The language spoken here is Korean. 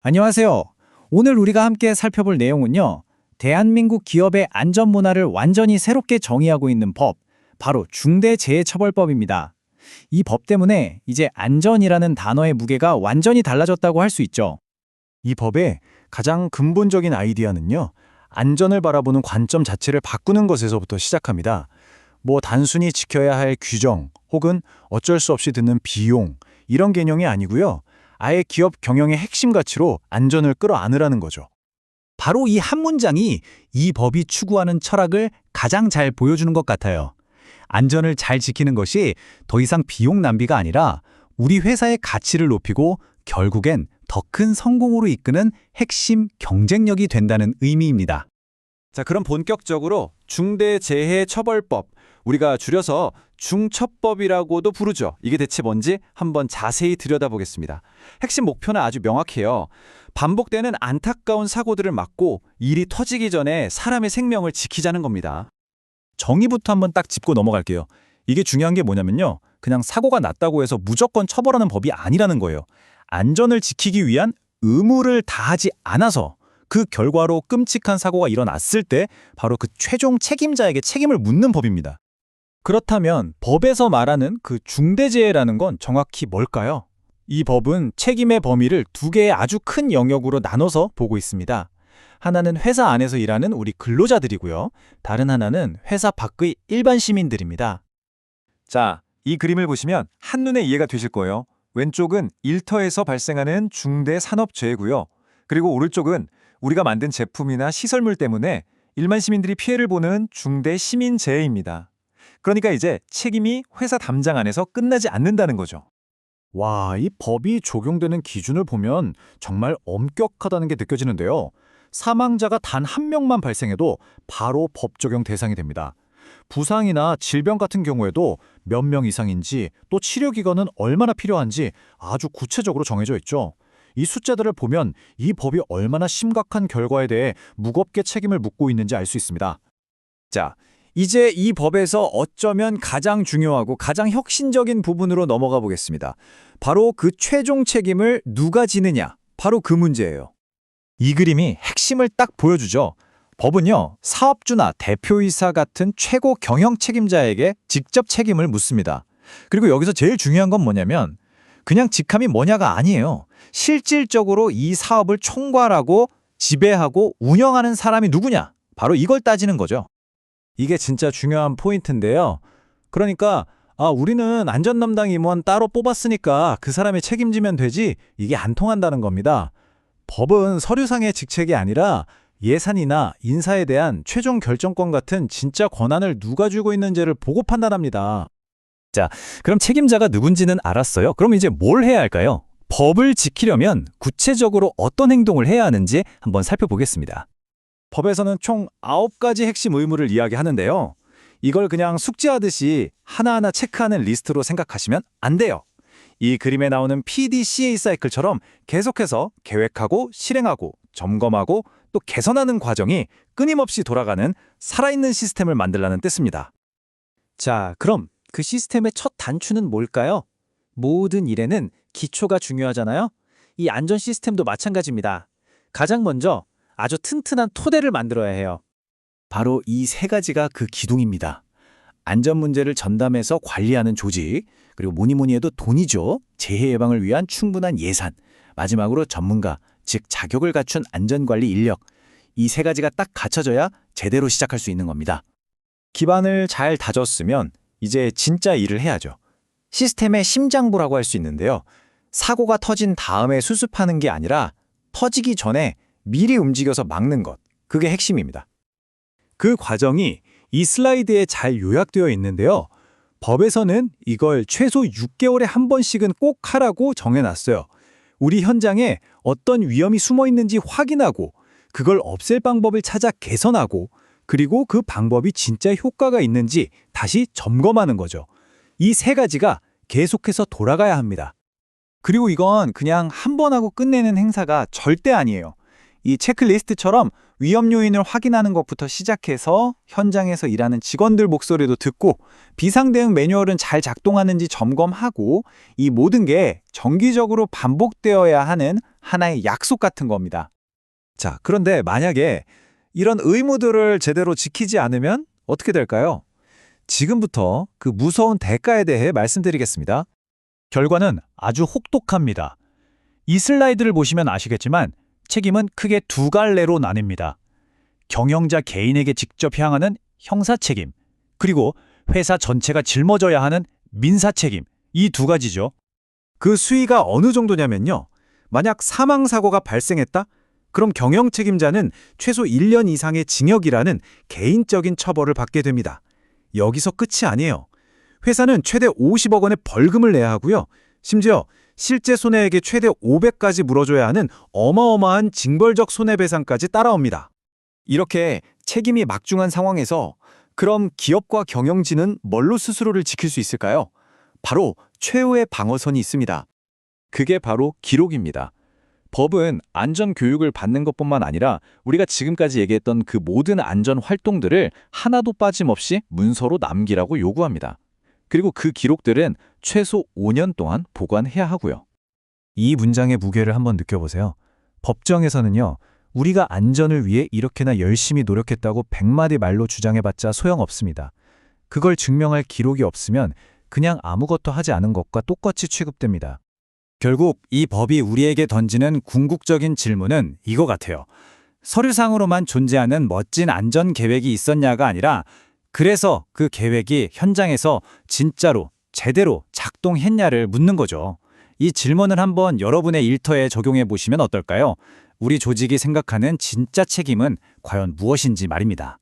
안녕하세요. 오늘 우리가 함께 살펴볼 내용은요. 대한민국 기업의 안전 문화를 완전히 새롭게 정의하고 있는 법, 바로 중대재해처벌법입니다. 이 법 때문에 이제 안전이라는 단어의 무게가 완전히 달라졌다고 할 수 있죠. 이 법의 가장 근본적인 아이디어는요, 안전을 바라보는 관점 자체를 바꾸는 것에서부터 시작합니다. 단순히 지켜야 할 규정 혹은 어쩔 수 없이 드는 비용, 이런 개념이 아니고요. 아예 기업 경영의 핵심 가치로 안전을 끌어안으라는 거죠. 바로 이 한 문장이 이 법이 추구하는 철학을 가장 잘 보여주는 것 같아요. 안전을 잘 지키는 것이 더 이상 비용 낭비가 아니라 우리 회사의 가치를 높이고 결국엔 더 큰 성공으로 이끄는 핵심 경쟁력이 된다는 의미입니다. 자, 그럼 본격적으로 중대재해처벌법, 우리가 줄여서 중처법이라고도 부르죠. 이게 대체 뭔지 한번 자세히 들여다보겠습니다. 핵심 목표는 아주 명확해요. 반복되는 안타까운 사고들을 막고 일이 터지기 전에 사람의 생명을 지키자는 겁니다. 정의부터 한번 딱 짚고 넘어갈게요. 이게 중요한 게 뭐냐면요. 그냥 사고가 났다고 해서 무조건 처벌하는 법이 아니라는 거예요. 안전을 지키기 위한 의무를 다하지 않아서 그 결과로 끔찍한 사고가 일어났을 때 바로 그 최종 책임자에게 책임을 묻는 법입니다. 그렇다면 법에서 말하는 그 중대재해라는 건 정확히 뭘까요? 이 법은 책임의 범위를 두 개의 아주 큰 영역으로 나눠서 보고 있습니다. 하나는 회사 안에서 일하는 우리 근로자들이고요. 다른 하나는 회사 밖의 일반 시민들입니다. 자, 이 그림을 보시면 한눈에 이해가 되실 거예요. 왼쪽은 일터에서 발생하는 중대산업재해고요. 그리고 오른쪽은 우리가 만든 제품이나 시설물 때문에 일반 시민들이 피해를 보는 중대시민재해입니다. 그러니까 이제 책임이 회사 담장 안에서 끝나지 않는다는 거죠. 와, 이 법이 적용되는 기준을 보면 정말 엄격하다는 게 느껴지는데요. 사망자가 단 한 명만 발생해도 바로 법 적용 대상이 됩니다. 부상이나 질병 같은 경우에도 몇 명 이상인지 또 치료 기간은 얼마나 필요한지 아주 구체적으로 정해져 있죠. 이 숫자들을 보면 이 법이 얼마나 심각한 결과에 대해 무겁게 책임을 묻고 있는지 알 수 있습니다. 자, 이제 이 법에서 어쩌면 가장 중요하고 가장 혁신적인 부분으로 넘어가 보겠습니다. 바로 그 최종 책임을 누가 지느냐, 바로 그 문제예요. 이 그림이 핵심을 딱 보여주죠. 법은요, 사업주나 대표이사 같은 최고 경영 책임자에게 직접 책임을 묻습니다. 그리고 여기서 제일 중요한 건 뭐냐면 그냥 직함이 뭐냐가 아니에요. 실질적으로 이 사업을 총괄하고 지배하고 운영하는 사람이 누구냐, 바로 이걸 따지는 거죠. 이게 진짜 중요한 포인트인데요. 그러니까 우리는 안전 담당 임원 따로 뽑았으니까 그 사람이 책임지면 되지, 이게 안 통한다는 겁니다. 법은 서류상의 직책이 아니라 예산이나 인사에 대한 최종 결정권 같은 진짜 권한을 누가 쥐고 있는지를 보고 판단합니다. 자, 그럼 책임자가 누군지는 알았어요. 그럼 이제 뭘 해야 할까요? 법을 지키려면 구체적으로 어떤 행동을 해야 하는지 한번 살펴보겠습니다. 법에서는 총 9가지 핵심 의무를 이야기하는데요. 이걸 그냥 숙제하듯이 하나하나 체크하는 리스트로 생각하시면 안 돼요. 이 그림에 나오는 PDCA 사이클처럼 계속해서 계획하고 실행하고 점검하고 또 개선하는 과정이 끊임없이 돌아가는 살아있는 시스템을 만들라는 뜻입니다. 자, 그럼 그 시스템의 첫 단추는 뭘까요? 모든 일에는 기초가 중요하잖아요. 이 안전 시스템도 마찬가지입니다. 가장 먼저 아주 튼튼한 토대를 만들어야 해요. 바로 이 세 가지가 그 기둥입니다. 안전 문제를 전담해서 관리하는 조직, 그리고 뭐니 해도 돈이죠. 재해 예방을 위한 충분한 예산, 마지막으로 전문가, 즉 자격을 갖춘 안전관리 인력, 이 세 가지가 딱 갖춰져야 제대로 시작할 수 있는 겁니다. 기반을 잘 다졌으면 이제 진짜 일을 해야죠. 시스템의 심장부라고 할 수 있는데요. 사고가 터진 다음에 수습하는 게 아니라 터지기 전에 미리 움직여서 막는 것, 그게 핵심입니다. 그 과정이 이 슬라이드에 잘 요약되어 있는데요. 법에서는 이걸 최소 6개월에 한 번씩은 꼭 하라고 정해놨어요. 우리 현장에 어떤 위험이 숨어 있는지 확인하고 그걸 없앨 방법을 찾아 개선하고 그리고 그 방법이 진짜 효과가 있는지 다시 점검하는 거죠. 이 세 가지가 계속해서 돌아가야 합니다. 그리고 이건 그냥 한 번 하고 끝내는 행사가 절대 아니에요. 이 체크리스트처럼 위험 요인을 확인하는 것부터 시작해서 현장에서 일하는 직원들 목소리도 듣고 비상대응 매뉴얼은 잘 작동하는지 점검하고 이 모든 게 정기적으로 반복되어야 하는 하나의 약속 같은 겁니다. 자, 그런데 만약에 이런 의무들을 제대로 지키지 않으면 어떻게 될까요? 지금부터 그 무서운 대가에 대해 말씀드리겠습니다. 결과는 아주 혹독합니다. 이 슬라이드를 보시면 아시겠지만 책임은 크게 두 갈래로 나뉩니다. 경영자 개인에게 직접 향하는 형사 책임, 그리고 회사 전체가 짊어져야 하는 민사 책임, 이 두 가지죠. 그 수위가 어느 정도냐면요. 만약 사망사고가 발생했다? 그럼 경영 책임자는 최소 1년 이상의 징역이라는 개인적인 처벌을 받게 됩니다. 여기서 끝이 아니에요. 회사는 최대 50억 원의 벌금을 내야 하고요. 심지어 실제 손해액의 최대 500까지 물어줘야 하는 어마어마한 징벌적 손해배상까지 따라옵니다. 이렇게 책임이 막중한 상황에서 그럼 기업과 경영진은 뭘로 스스로를 지킬 수 있을까요? 바로 최후의 방어선이 있습니다. 그게 바로 기록입니다. 법은 안전 교육을 받는 것뿐만 아니라 우리가 지금까지 얘기했던 그 모든 안전 활동들을 하나도 빠짐없이 문서로 남기라고 요구합니다. 그리고 그 기록들은 최소 5년 동안 보관해야 하고요. 이 문장의 무게를 한번 느껴보세요. 법정에서는요, 우리가 안전을 위해 이렇게나 열심히 노력했다고 100마디 말로 주장해봤자 소용없습니다. 그걸 증명할 기록이 없으면 그냥 아무것도 하지 않은 것과 똑같이 취급됩니다. 결국 이 법이 우리에게 던지는 궁극적인 질문은 이거 같아요. 서류상으로만 존재하는 멋진 안전 계획이 있었냐가 아니라 그래서 그 계획이 현장에서 진짜로 제대로 작동했냐를 묻는 거죠. 이 질문을 한번 여러분의 일터에 적용해 보시면 어떨까요? 우리 조직이 생각하는 진짜 책임은 과연 무엇인지 말입니다.